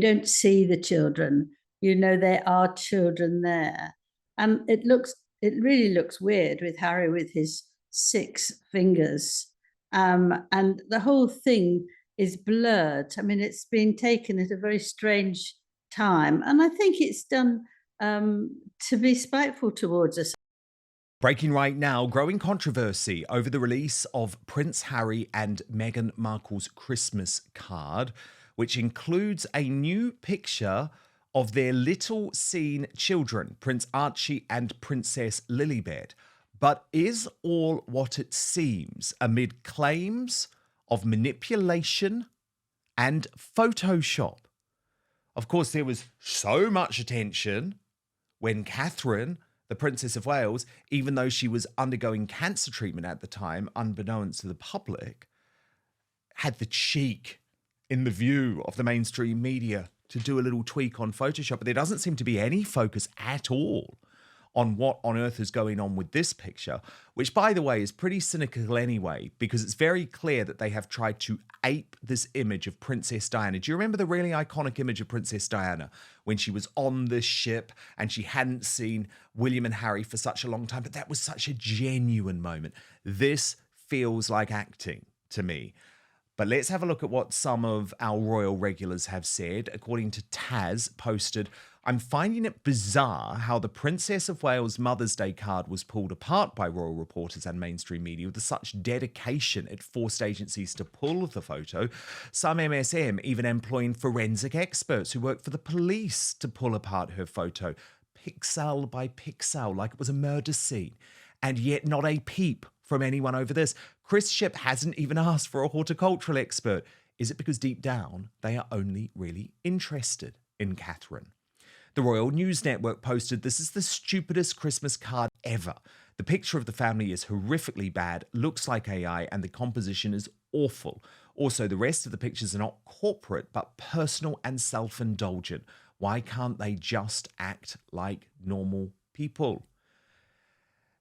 you don't see the children. There are children there. And it really looks weird with Harry with his 6 fingers. And the whole thing is blurred. I mean, it's been taken at a very strange time. And I think it's done to be spiteful towards us. Breaking right now, growing controversy over the release of Prince Harry and Meghan Markle's Christmas card, which includes a new picture of their little seen children, Prince Archie and Princess Lilibet. But is all what it seems amid claims of manipulation and Photoshop? Of course, there was so much attention when Catherine, the Princess of Wales, even though she was undergoing cancer treatment at the time, unbeknownst to the public, had the cheek in the view of the mainstream media to do a little tweak on Photoshop. But there doesn't seem to be any focus at all on what on earth is going on with this picture, which, by the way, is pretty cynical anyway, because it's very clear that they have tried to ape this image of Princess Diana. Do you remember the really iconic image of Princess Diana when she was on the ship and she hadn't seen William and Harry for such a long time? But that was such a genuine moment. This feels like acting to me. But let's have a look at what some of our royal regulars have said. According to Taz, posted, "I'm finding it bizarre how the Princess of Wales Mother's Day card was pulled apart by royal reporters and mainstream media with such dedication it forced agencies to pull the photo. Some MSM even employing forensic experts who work for the police to pull apart her photo, pixel by pixel, like it was a murder scene. And yet not a peep from anyone over this. Chris Ship hasn't even asked for a horticultural expert. Is it because deep down they are only really interested in Catherine?" The Royal News Network posted, "This is the stupidest Christmas card ever. The picture of the family is horrifically bad, looks like AI, and the composition is awful. Also, the rest of the pictures are not corporate, but personal and self-indulgent. Why can't they just act like normal people?"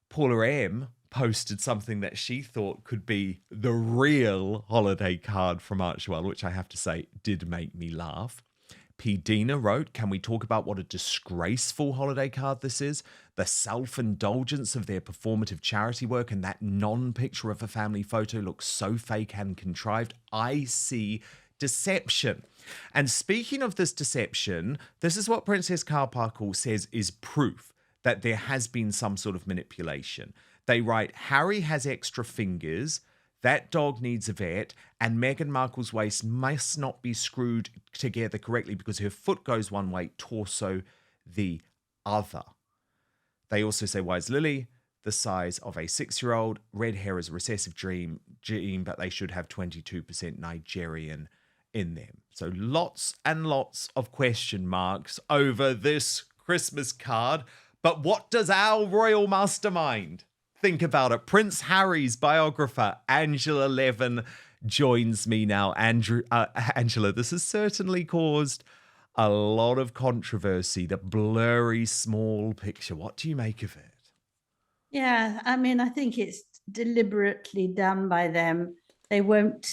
Paula M posted something that she thought could be the real holiday card from Archewell, which I have to say did make me laugh. P. Dina wrote, "Can we talk about what a disgraceful holiday card this is? The self-indulgence of their performative charity work and that non-picture of a family photo looks so fake and contrived. I see deception." And speaking of this deception, this is what Princess Carparkle says is proof that there has been some sort of manipulation. They write, "Harry has extra fingers. That dog needs a vet, and Meghan Markle's waist must not be screwed together correctly because her foot goes one way, torso the other." They also say, "Why is Lily the size of a 6-year-old? Red hair is a recessive gene, but they should have 22% Nigerian in them." So lots and lots of question marks over this Christmas card. But what does our royal mastermind think about it? Prince Harry's biographer, Angela Levin, joins me now. Angela, this has certainly caused a lot of controversy, the blurry small picture. What do you make of it? Yeah, I mean, I think it's deliberately done by them. They won't,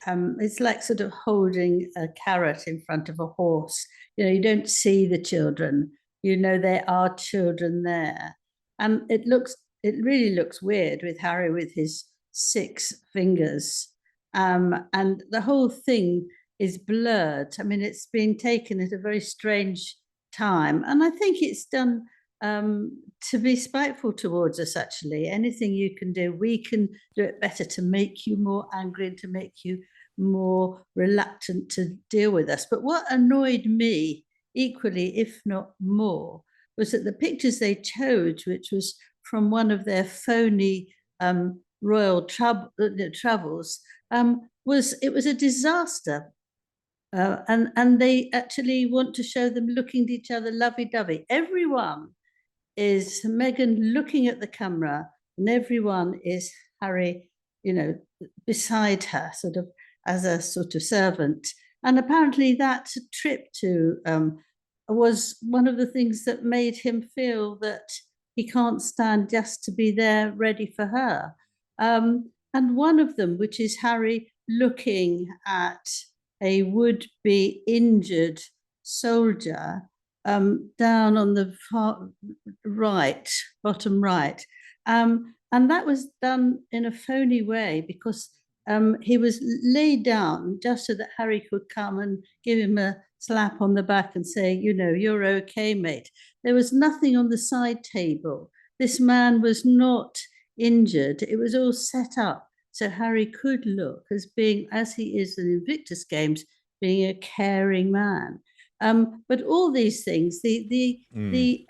it's like sort of holding a carrot in front of a horse. You don't see the children. There are children there. And it really looks weird with Harry with his 6 fingers. And the whole thing is blurred. I mean, it's been taken at a very strange time. And I think it's done to be spiteful towards us, actually. Anything you can do, we can do it better to make you more angry and to make you more reluctant to deal with us. But what annoyed me equally, if not more, was that the pictures they chose, which was from one of their phony royal travels, was a disaster. And they actually want to show them looking at each other lovey-dovey. Everyone is Meghan looking at the camera, and everyone is Harry, beside her, sort of as a sort of servant. And apparently that trip to was one of the things that made him feel that he can't stand just to be there ready for her. And one of them, which is Harry looking at a would-be injured soldier down on the far right, bottom right. And that was done in a phony way because he was laid down just so that Harry could come and give him a slap on the back and say, you know, you're okay, mate. There was nothing on the side table. This man was not injured. It was all set up so Harry could look as being, as he is in Invictus Games, being a caring man. But all these things, the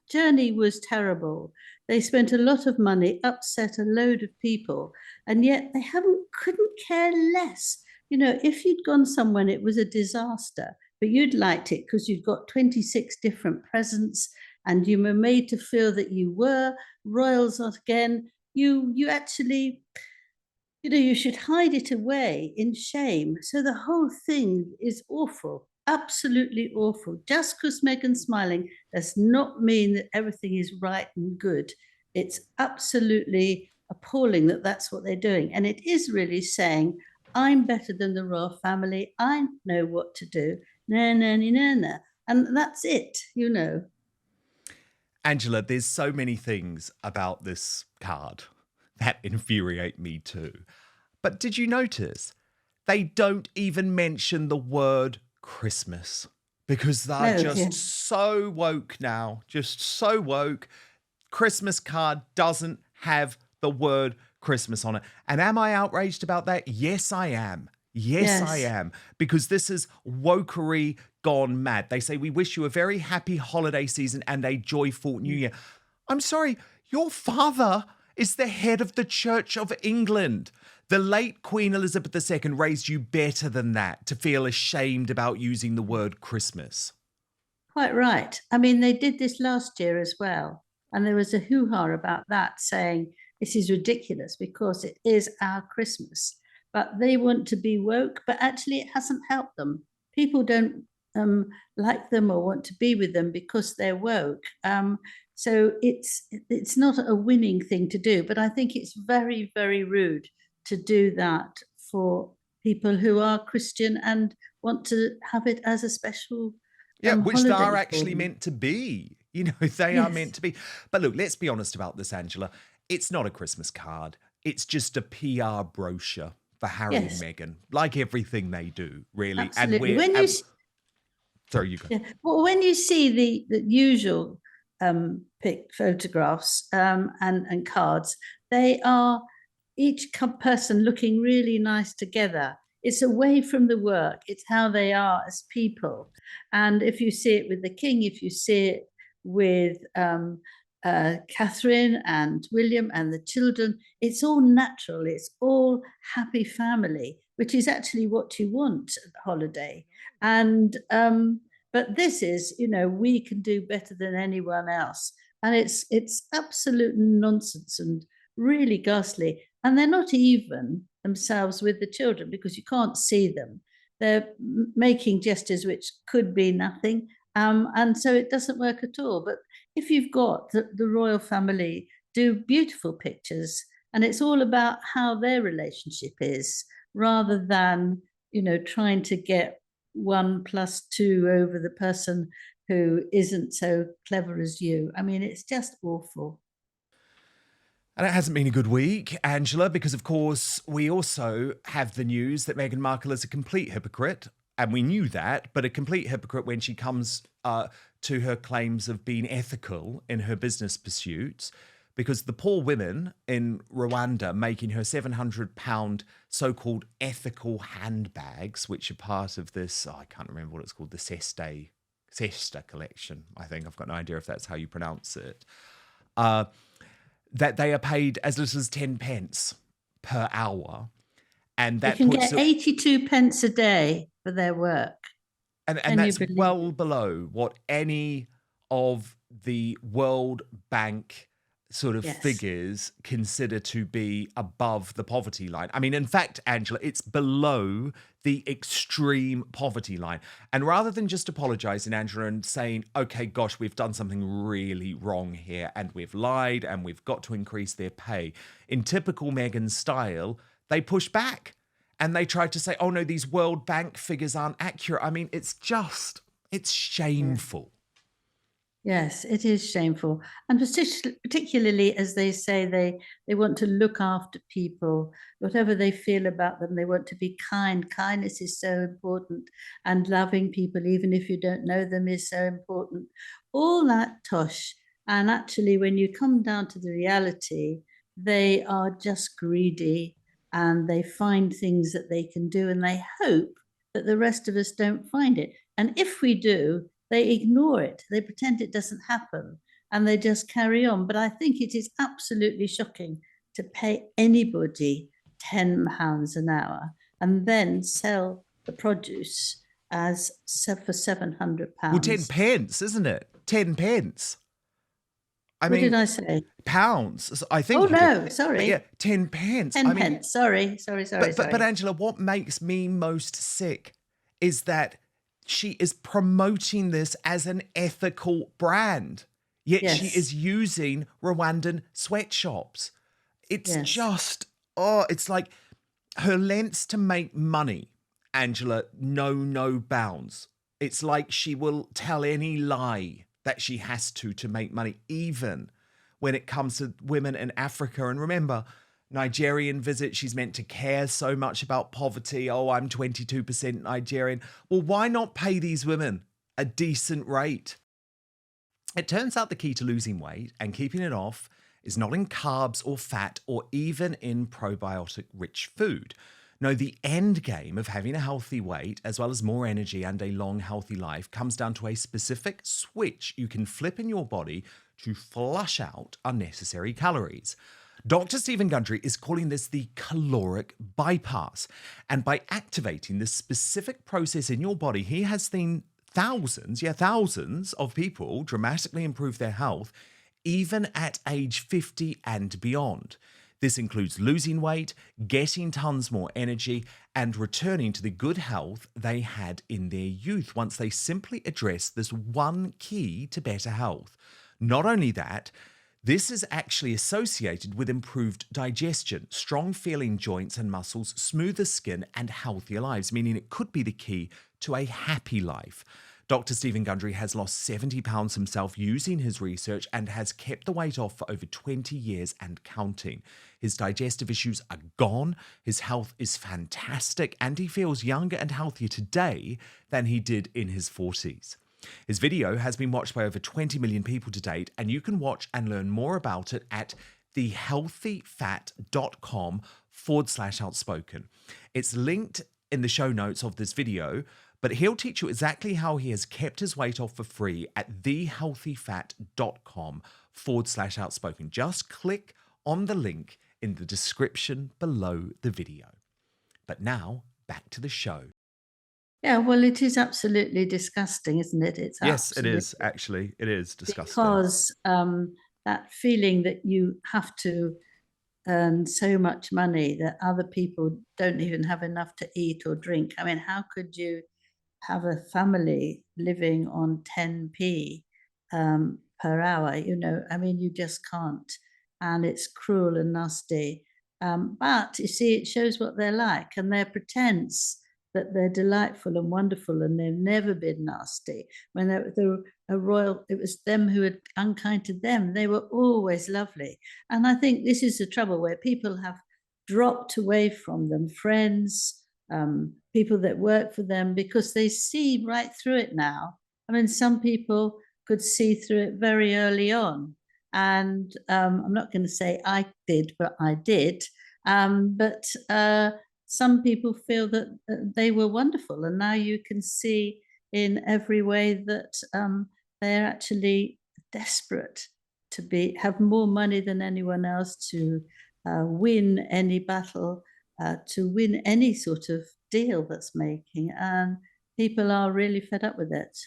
journey was terrible. They spent a lot of money, upset a load of people, and yet they couldn't care less. You know, if you'd gone somewhere and it was a disaster, but you'd liked it because you'd got 26 different presents and you were made to feel that you were royals again, you actually, you know, you should hide it away in shame. So the whole thing is awful, absolutely awful. Just because Meghan's smiling does not mean that everything is right and good. It's absolutely appalling that that's what they're doing. And it is really saying, I'm better than the royal family. I know what to do. Na, na, na, na, na. And that's it, you know. Angela, there's so many things about this card that infuriate me too. But did you notice they don't even mention the word Christmas because they're just so woke now, just so woke. Christmas card doesn't have the word Christmas on it. And am I outraged about that? Yes, I am. Yes, I am. Because this is wokery gone mad. They say, we wish you a very happy holiday season and a joyful new year. I'm sorry, your father is the head of the Church of England. The late Queen Elizabeth II raised you better than that to feel ashamed about using the word Christmas. Quite right. I mean, they did this last year as well. And there was a hoo-ha about that, saying this is ridiculous because it is our Christmas. But they want to be woke, but actually it hasn't helped them. People don't like them or want to be with them because they're woke. So it's not a winning thing to do. But I think it's very, very rude to do that for people who are Christian and want to have it as a special which they are holiday actually meant to be. You know, they are meant to be. But look, let's be honest about this, Angela. It's not a Christmas card. It's just a PR brochure for Harry and Meghan, like everything they do, really. Absolutely. And sorry, you go. Yeah. Well, when you see the usual photographs and cards, they are each person looking really nice together. It's away from the work. It's how they are as people. And if you see it with the king, if you see it with Catherine and William and the children, it's all natural. It's all happy family, which is actually what you want at the holiday. And but this is, you know, we can do better than anyone else, and it's absolute nonsense and really ghastly. And they're not even themselves with the children because you can't see them. They're making gestures which could be nothing, and so it doesn't work at all. But if you've got the royal family do beautiful pictures, and it's all about how their relationship is, rather than, you know, trying to get 1+2 over the person who isn't so clever as you. I mean, it's just awful. And it hasn't been a good week, Angela, because of course we also have the news that Meghan Markle is a complete hypocrite. And we knew that, but a complete hypocrite when she comes to her claims of being ethical in her business pursuits, because the poor women in Rwanda making her £700 so-called ethical handbags, which are part of this, I can't remember what it's called, the Sesta collection, I think. I've got no idea if that's how you pronounce it. That they are paid as little as 10 pence per hour. And that they can get 82 pence a day for their work. And that's well below what any of the World Bank sort of figures consider to be above the poverty line. I mean, in fact, Angela, it's below the extreme poverty line. And rather than just apologizing, Angela, and saying, okay, gosh, we've done something really wrong here and we've lied and we've got to increase their pay, in typical Meghan style, they push back and they tried to say, oh no, these World Bank figures aren't accurate. I mean, it's just It's Yeah. shameful. Yes, it is shameful, and particularly as they say they want to look after people, whatever they feel about them. They want to be kind. Kindness is so important, and loving people, even if you don't know them, is so important. All that tosh, and actually, when you come down to the reality, they are just greedy, and they find things that they can do, and they hope that the rest of us don't find it. And if we do, they ignore it, they pretend it doesn't happen, and they just carry on. But I think it is absolutely shocking to pay anybody £10 an hour and then sell the produce as for Well, 10 £700. pence, isn't it? 10 pence. I What did mean, I say? pounds. I Oh think you did. no, But yeah, sorry. 10 pence. 10 I mean, pence. Sorry. but Angela, what makes me most sick is that she is promoting this as an ethical brand, yet she Yes. is using Rwandan sweatshops. It's Yes. just, oh, it's like her lengths to make money, Angela, know no bounds. It's like she will tell any lie that she has to make money, even when it comes to women in Africa. And remember, Nigerian visit, she's meant to care so much about poverty. Oh, I'm 22% Nigerian. Well, why not pay these women a decent rate? It turns out the key to losing weight and keeping it off is not in carbs or fat or even in probiotic rich food. No, the end game of having a healthy weight, as well as more energy and a long, healthy life, comes down to a specific switch you can flip in your body to flush out unnecessary calories. Dr. Stephen Gundry is calling this the caloric bypass. And by activating this specific process in your body, he has seen thousands of people dramatically improve their health, even at age 50 and beyond. This includes losing weight, getting tons more energy, and returning to the good health they had in their youth once they simply address this one key to better health. Not only that, this is actually associated with improved digestion, strong feeling joints and muscles, smoother skin, and healthier lives, meaning it could be the key to a happy life. Dr. Stephen Gundry has lost 70 pounds himself using his research and has kept the weight off for over 20 years and counting. His digestive issues are gone, his health is fantastic, and he feels younger and healthier today than he did in his 40s. His video has been watched by over 20 million people to date, and you can watch and learn more about it at thehealthyfat.com/outspoken. It's linked in the show notes of this video, but he'll teach you exactly how he has kept his weight off for free at thehealthyfat.com/outspoken. Just click on the link in the description below the video. But now, back to the show. Yeah, well, it is absolutely disgusting, isn't it? It's Yes, it absolutely, is, actually. It is disgusting. because that feeling that you have to earn so much money that other people don't even have enough to eat or drink. I mean, how could you have a family living on 10p per hour? I mean, you just can't. And it's cruel and nasty. But you see, it shows what they're like, and their pretense that they're delightful and wonderful and they've never been nasty. When they were a royal, it was them who had unkind to them. They were always lovely. And I think this is the trouble, where people have dropped away from them, friends, people that work for them, because they see right through it now. I mean, some people could see through it very early on. And I'm not going to say I did, but I did. But some people feel that they were wonderful. And now you can see in every way that they're actually desperate to have more money than anyone else, to win any battle, to win any sort of deal that's making. And people are really fed up with it.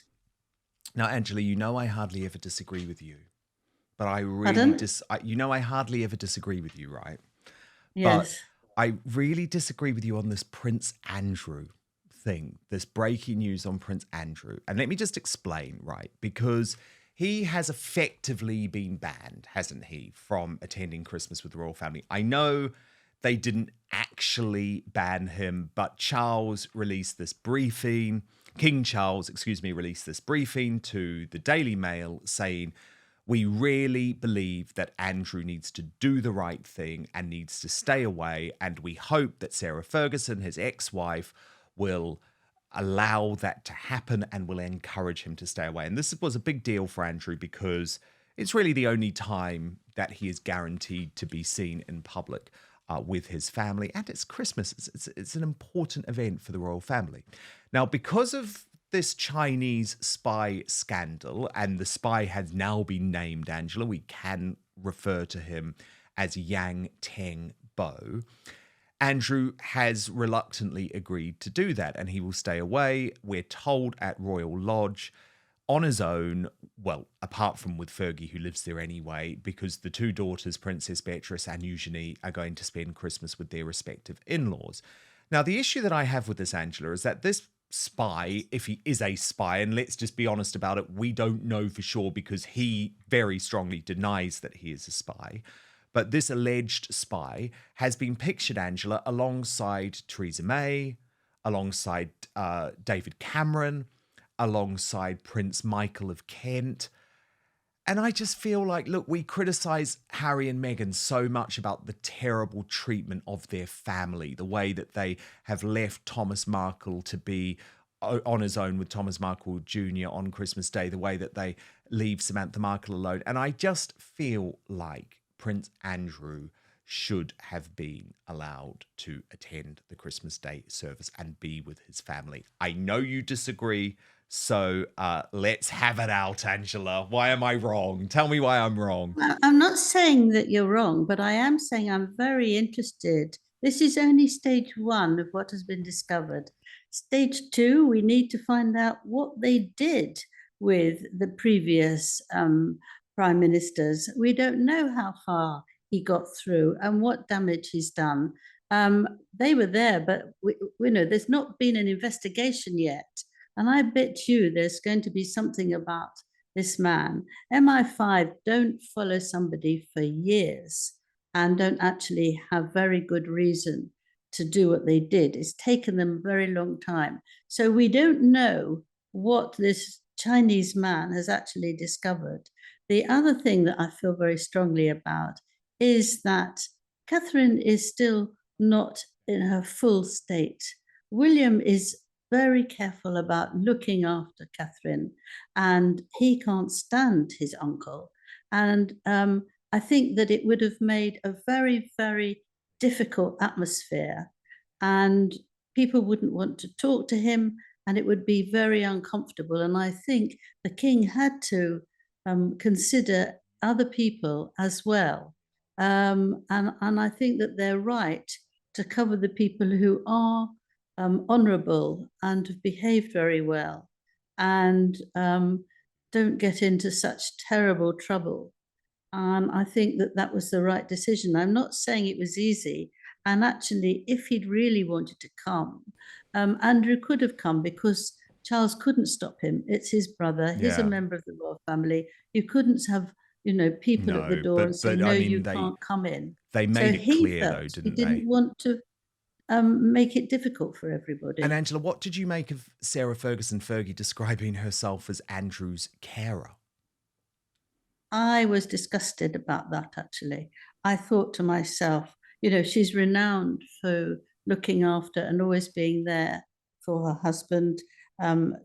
Now, Angela, you know I hardly ever disagree with you, but I really Pardon? I hardly ever disagree with you, right? But Yes. I really disagree with you on this Prince Andrew thing, this breaking news on Prince Andrew. And let me just explain, right? Because he has effectively been banned, hasn't he, from attending Christmas with the royal family. I know they didn't actually ban him, but Charles released this briefing King Charles, released this briefing to the Daily Mail saying, "We really believe that Andrew needs to do the right thing and needs to stay away. And we hope that Sarah Ferguson, his ex-wife, will allow that to happen and will encourage him to stay away." And this was a big deal for Andrew because it's really the only time that he is guaranteed to be seen in public with his family. And it's Christmas. It's an important event for the royal family. Now, because of this Chinese spy scandal, and the spy has now been named, Angela, we can refer to him as Yang Teng Bo. Andrew has reluctantly agreed to do that, and he will stay away, we're told, at Royal Lodge on his own, well, apart from with Fergie, who lives there anyway, because the two daughters, Princess Beatrice and Eugenie, are going to spend Christmas with their respective in-laws. Now, the issue that I have with this, Angela, is that this spy, if he is a spy, and let's just be honest about it, we don't know for sure because he very strongly denies that he is a spy. But this alleged spy has been pictured, Angela, alongside Theresa May, alongside David Cameron, alongside Prince Michael of Kent. And I just feel like, look, we criticize Harry and Meghan so much about the terrible treatment of their family, the way that they have left Thomas Markle to be on his own with Thomas Markle Jr. on Christmas Day, the way that they leave Samantha Markle alone. And I just feel like Prince Andrew should have been allowed to attend the Christmas Day service and be with his family. I know you disagree, so let's have it out, Angela. Why am I wrong? Tell me why I'm wrong. Well, I'm not saying that you're wrong, but I am saying I'm very interested. This is only stage one of what has been discovered. Stage two, we need to find out what they did with the previous prime ministers. We don't know how far he got through and what damage he's done. They were there, but we know there's not been an investigation yet. And I bet you there's going to be something about this man. MI5 don't follow somebody for years and don't actually have very good reason to do what they did. It's taken them a very long time. So we don't know what this Chinese man has actually discovered. The other thing that I feel very strongly about is that Catherine is still not in her full state. William is very careful about looking after Catherine, and he can't stand his uncle. And I think that it would have made a very, very difficult atmosphere, and people wouldn't want to talk to him, and it would be very uncomfortable. And I think the king had to consider other people as well. And I think that they're right to cover the people who are honourable and have behaved very well and don't get into such terrible trouble. And I think that that was the right decision. I'm not saying it was easy. And actually, if he'd really wanted to come, Andrew could have come because Charles couldn't stop him. It's his brother. He's a member of the royal family. You couldn't have, people at the door and say, no, you can't come in. They made it clear, though, didn't they? He didn't want to make it difficult for everybody. And Angela, what did you make of Sarah Fergie describing herself as Andrew's carer? I was disgusted about that, actually. I thought to myself, she's renowned for looking after and always being there for her husband.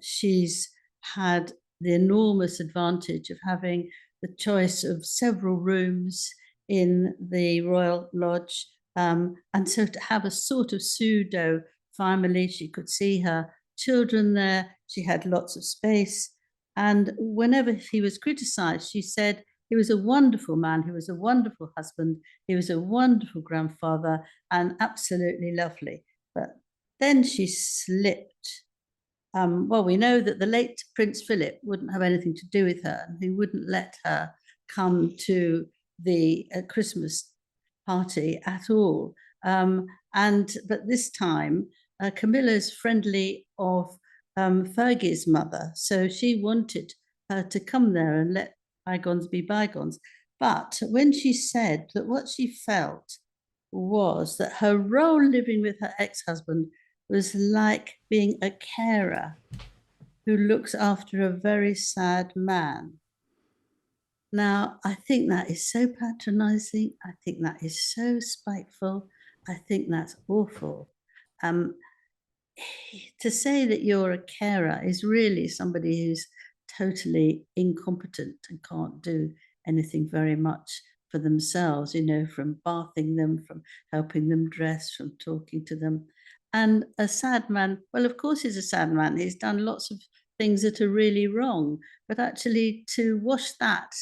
She's had the enormous advantage of having the choice of several rooms in the Royal Lodge. And so to have a sort of pseudo family, she could see her children there. She had lots of space. And whenever he was criticized, she said he was a wonderful man, he was a wonderful husband, he was a wonderful grandfather, and absolutely lovely. But then she slipped. Well, we know that the late Prince Philip wouldn't have anything to do with her, and he wouldn't let her come to the Christmas party at all. But this time, Camilla's friendly of Fergie's mother, so she wanted her to come there and let bygones be bygones. But when she said that what she felt was that her role living with her ex-husband was like being a carer, who looks after a very sad man. Now, I think that is so patronizing. I think that is so spiteful. I think that's awful. Um, to say that you're a carer is really somebody who's totally incompetent and can't do anything very much for themselves, from bathing them, from helping them dress, from talking to them. And a sad man, well, of course, he's a sad man. He's done lots of things that are really wrong, but actually to wash that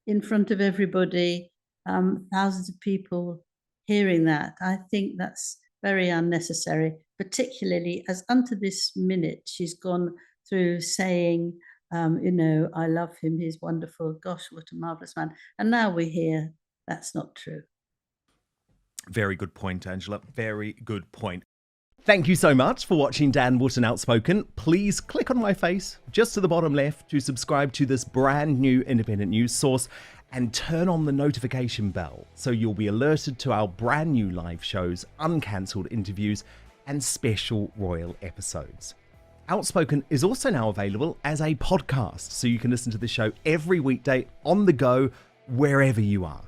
in front of everybody, thousands of people hearing that, I think that's very unnecessary, particularly as unto this minute she's gone through saying, I love him, he's wonderful, gosh, what a marvelous man. And now we hear that's not true. Very good point, Angela. Very good point. Thank you so much for watching Dan Wootton Outspoken. Please click on my face just to the bottom left to subscribe to this brand new independent news source and turn on the notification bell so you'll be alerted to our brand new live shows, uncancelled interviews, and special royal episodes. Outspoken is also now available as a podcast, so you can listen to the show every weekday on the go, wherever you are.